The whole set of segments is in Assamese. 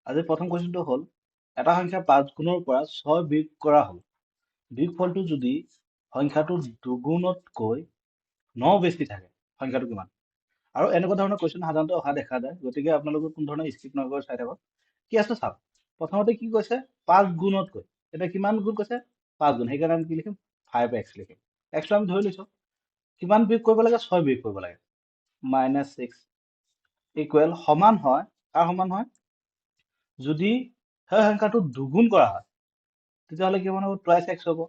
আজি প্ৰথম কুৱেশ্যনটো হ'ল এটা সংখ্যা 5 গুণৰ পৰা 6 বিয়োগ কৰা হ'ল। বিয়োগফলটো যদি সংখ্যাটো দুগুণতকৈ 9 বেছি থাকে সংখ্যাটো কিমান? আৰু এনেকুৱা ধৰণৰ কুৱেশ্যন সাধাৰণতে অহা দেখা যায়, গতিকে আপোনালোকে কোনো ধৰণৰ স্কিপ নকৰি চাই থাকক। কি আছে চাওক, প্ৰথমতে কি কৈছে 5 গুণতকৈ, এতিয়া কিমান গুণ কৈছে 5 গুণ, সেইকাৰণে আমি কি লিখিম 5x লিখিম। xটো আমি ধৰি লৈছো, কিমান বিয়োগ কৰিব লাগে 6 বিয়োগ কৰিব লাগে, -6 ইকুৱেল সমান হয়, কাৰ সমান হয়, যদি সেই সংখ্যাটো দুগুণ কৰা হয় তেতিয়াহ'লে কিমান হ'ব, টুৱাইচ x হ'ব।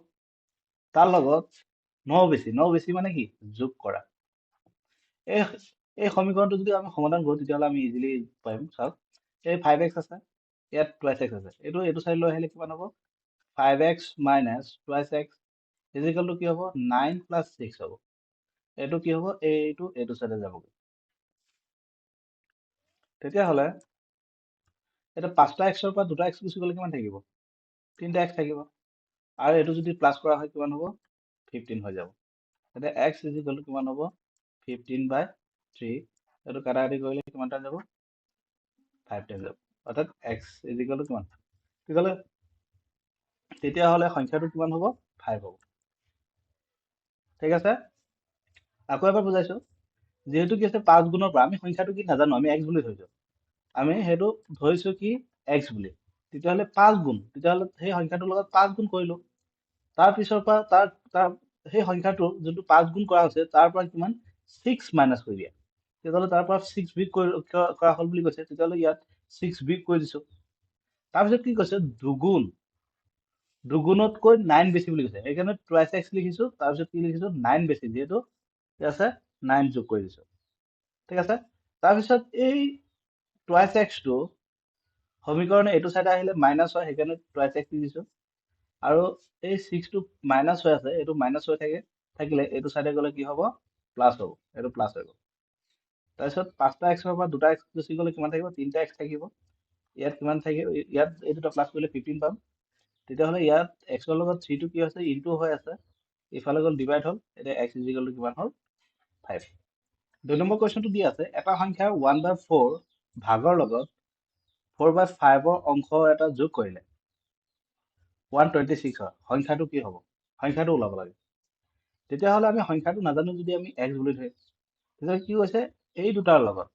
তাৰ লগত 9 বেছি, 9 বেছি মানে কি যোগ কৰা। এই এই সমীকৰণটো যদি আমি সমাধান কৰো তেতিয়াহ'লে আমি ইজিলি পাৰিম। চাওক এই 5x আছে, ইয়াত টুৱাইচ x আছে, এইটো চাইড লৈ আহিলে কিমান হ'ব, 5x - twice x is equal two কি হ'ব, 9 + 6 হ'ব। এইটো কি হ'ব, এইটো চাইডে যাবগৈ। তেতিয়াহ'লে এটা 5টা x পৰা 2টা x গুচি গ'লে কিমান থাকিব, 3টা x থাকিব। আৰু এইটো যদি প্লাছ কৰা হয় কিমান হ'ব, 15 হৈ যাব। এতিয়া x ইজিকেল টু কিমান হ'ব, 15/3। এইটো কাটাকাটি কৰিলে কিমান টাইম যাব, 5 টাইম যাব। অৰ্থাৎ x ইজিকেল টু কিমান, তেতিয়াহ'লে সংখ্যাটো কিমান হ'ব, 5 হ'ব। ঠিক আছে, আকৌ এবাৰ বুজাইছো। যিহেতু কি আছে 5 গুণৰ পৰা, আমি সংখ্যাটো কি নাজানো, আমি x বুলি ধৰিছো, আমি সেইটো ধৰিছো কি x বুলি। তেতিয়াহ'লে 5 গুণ, তেতিয়াহ'লে সেই সংখ্যাটোৰ লগত 5 গুণ কৰিলো। তাৰ পিছৰ পৰা তাৰ সেই সংখ্যাটো যোনটো 5 গুণ কৰা হৈছে তাৰ পৰা কিমান 6 মাইনাছ কৰি দিয়া, তেতিয়াহ'লে তাৰ পৰা 6 বিয়োগ কৰা হ'ল বুলি কৈছে, তেতিয়াহ'লে ইয়াত 6 বিয়োগ কৰি দিছো। তাৰপিছত কি কৈছে, দুগুণতকৈ 9 বেছি বুলি কৈছে, সেইকাৰণে টুৱাইচ x লিখিছো, তাৰপিছত কি লিখিছো 9 বেছি, যিহেতু কি আছে 9 যোগ কৰি দিছো। ঠিক আছে, তাৰপিছত এই টুৱাইচ x টো সমীকৰণে এইটো চাইডে আহিলে মাইনাছ হয়, সেইকাৰণে টুৱাইচ x দিছো। আৰু এই 6 টো মাইনাছ হৈ আছে, এইটো মাইনাছ হৈ থাকিলে এইটো চাইডে গ'লে কি হ'ব, প্লাছ হ'ব, এইটো প্লাছ হৈ গ'ল। তাৰপিছত 5টা x পৰা 2টা x গুচি গ'লে কিমান থাকিব, 3টা x থাকিব। ইয়াত কিমান থাকিব, ইয়াত এই দুটা প্লাছ কৰিলে 15 পাম। তেতিয়াহ'লে ইয়াত x ৰ লগত 3 টো কি আছে, ইনটু হৈ আছে, ইফালে গ'ল ডিভাইড হ'ল। এতিয়া x ইজিকেল টু কিমান হ'ল, 5। 2 নম্বৰ কুৱেশ্যনটো দি আছে, এটা সংখ্যা 1/4 ভাগৰ লগত 4/5 অংশ এটা যোগ কৰিলে 126 হয়, সংখ্যাটো কি হ'ব, সংখ্যাটো ওলাব লাগে। তেতিয়াহ'লে আমি সংখ্যাটো নাজানো যদি আমি x বুলি ধৰিম, তেতিয়া কি হৈছে, এই দুটাৰ লগত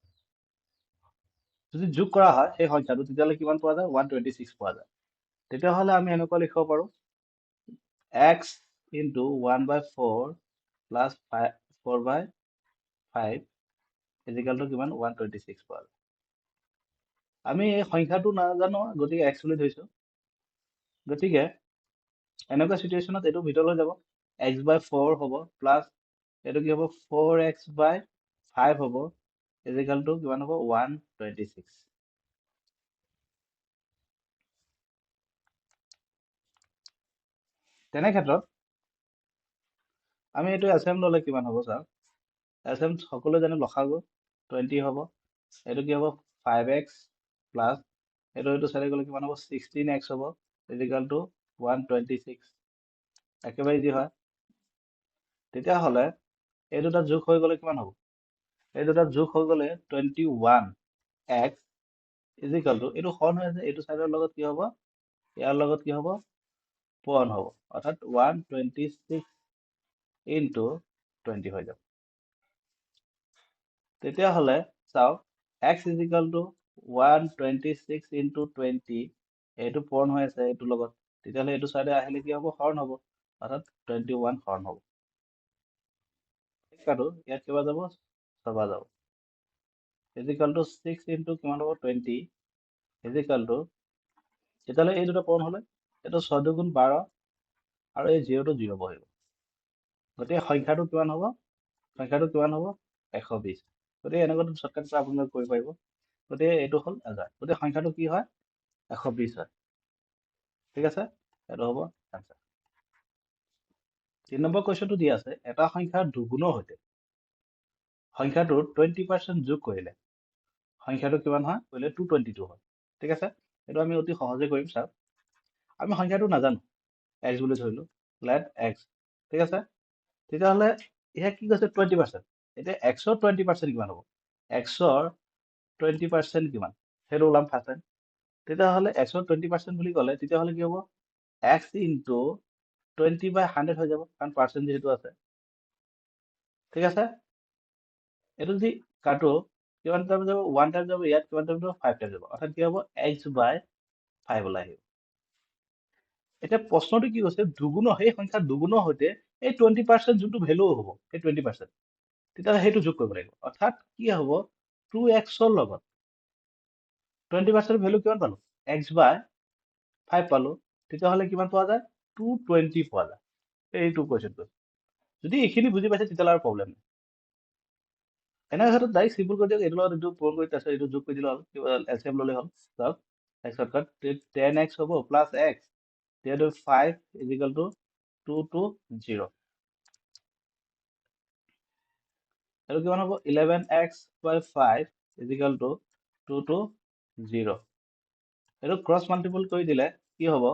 যদি যোগ কৰা হয় সেই সংখ্যাটো, তেতিয়াহ'লে কিমান পোৱা যায়, 126 পোৱা যায়। তেতিয়াহ'লে আমি এনেকুৱা লিখিব পাৰো, x * 1/4 + 4/5 ইজিকেল টু কিমান, 126 পোৱা যায়। আমি এই সংখ্যাটো নাজানো, গতিকে x বুলি ধৰিছো। গতিকে এনেকুৱা চিটুৱেশ্যনত এইটো ভিতৰলৈ যাব, x/4 হ'ব, প্লাছ এইটো কি হ'ব, 4x/5 হ'ব, ইজিকেল টু কিমান হ'ব, 126। তেনে ক্ষেত্ৰত আমি এইটো এছএম ল'লে কিমান হ'ব, চাওক এছএম সকলোৱে জানো লসাগু 20 হ'ব, এইটো কি হ'ব 5x প্লাছ এইটো চাইডে গ'লে কিমান হ'ব, 16x হ'ব, ইজিকেল টু 126। একেবাৰে ইজি হয়। তেতিয়াহ'লে এই দুটা যোগ হৈ গ'লে কিমান হ'ব, এই দুটা যোগ হৈ গ'লে 21x ইজিকেল টু, এইটো হৰণ হৈ আছে, এইটো চাইডৰ লগত কি হ'ব, ইয়াৰ লগত কি হ'ব, পূৰণ হ'ব, অৰ্থাৎ 126 ইনটু 20 হৈ যাব। তেতিয়াহ'লে চাওক x ইজিকেল টু 126 ইনটু 20, এইটো পূৰণ হৈ আছে এইটোৰ লগত, তেতিয়াহ'লে এইটো চাইডে আহিলে কি হ'ব, হৰণ হ'ব, অৰ্থাৎ 21 হৰণ হ'ব। ইয়াত কিবা যাব, ছবা যাব, ইজিকেল টু 6 ইনটু কিমান হ'ব, 20 ইজিকেল টু, তেতিয়াহ'লে এই দুটা পূৰণ হ'লে এইটো 6 × 2 = 12, আৰু এই 0 টো 0 বহিব, গতিকে সংখ্যাটো কিমান হ'ব, 120। গতিকে এনেকুৱা শ্বৰ্টকাট আপোনালোকে কৰিব পাৰিব। গতিকে এইটো হ'ল আনচাৰ, গতিকে সংখ্যাটো কি হয়, 120 হয়। ঠিক আছে, এইটো হ'ব আনচাৰ। 3 নম্বৰ কুৱেশ্যনটো দি আছে, এটা সংখ্যাৰ দুগুণৰ সৈতে সংখ্যাটোৰ 20% যোগ কৰিলে সংখ্যাটো কিমান হয়, কৰিলে 222 হয়। ঠিক আছে, এইটো আমি অতি সহজে কৰিম। চাওক আমি সংখ্যাটো নাজানো, x বুলি ধৰিলো, লেট x। ঠিক আছে, তেতিয়াহ'লে ইয়াত কি কৈছে 20%, এতিয়া x ৰ 20% কিমান হ'ব, x ৰ 20% কিমান, সেইটো ওলাম ফাৰ্ষ্ট টাইম। তেতিয়াহ'লে x ৰ 20% বুলি ক'লে তেতিয়াহ'লে কি হ'ব x ইনটু 20/100 হৈ যাব কাৰণ পাৰ্চেণ্ট যিহেতু আছে ঠিক আছে এইটো যদি কাটো কিমান টাইম যাব 1 টাইম যাব ইয়াত কিমান টাইম যাব 5 টাইম যাব অৰ্থাৎ কি হ'ব x/5 ওলাই আহিব এতিয়া প্ৰশ্নটো কি কৈছে দুগুণ সেই সংখ্যা দুগুণৰ সৈতে এই 20% যোনটো ভেলু হ'ব সেই 20% তেতিয়াহ'লে সেইটো যোগ কৰিব লাগিব অৰ্থাৎ কি হ'ব 2x ৰ লগত 20% ভেলু কিমান পালো x/5 পালো তেতিয়াহ'লে কিমান পোৱা যায় 220 পোৱা যায় এইটো কুৱেশ্যনটো যদি এইখিনি বুজি পাইছে তেতিয়াহ'লে আৰু প্ৰব্লেম নাই এনে ক্ষেত্ৰত ডাইৰেক্ট চিম্পল কৰি দিয়ক এইটো লগত এইটো পূৰণ কৰি তাৰপিছত এইটো যোগ কৰি দিলে হ'ল এলচিএম ল'লে হ'ল চাওক x ত 10x হ'ব plus x 5 is equal to 2 to 0 আৰু কিমান হ'ব 11x/5 is equal to 2 to 0 এইটো ক্ৰছ মাল্টিপল কৰি দিলে কি হ'ব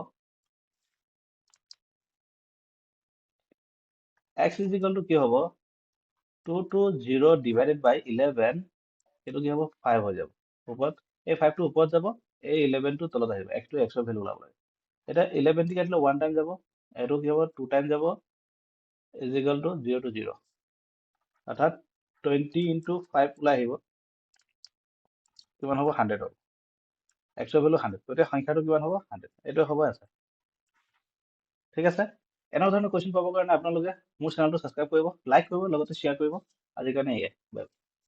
x is equal to কি হ'ব 2 to 0 divided by 11 এইটো কি হ'ব 5 হৈ যাব ওপৰত এই 5 টো ওপৰত যাব এই 11 টো তলত আহিব x টো x ৰ ভ্যালু ওলাব লাগে এটা 11 টি কাটিলে 1 টাইম যাব এইটো কি হ'ব 2 টাইম যাব is equal to 0 to 0 অৰ্থাৎ 20 into 5 ওলাই আহিব কিমান হ'ব 100 হ'ব x ৰ ভ্যালু 100 গতিকে সংখ্যাটো কিমান হ'ব 100 এইটো হ'ব আছে ঠিক আছে এনে ধৰণৰ কোৱেশ্চন পাবৰ কাৰণে আপোনালোকে মোৰ চেনেলটো সাবস্ক্ৰাইব কৰিব লাইক কৰিব লগতে শ্বেয়াৰ কৰিব আজিৰ কাৰণে এয়াই বাই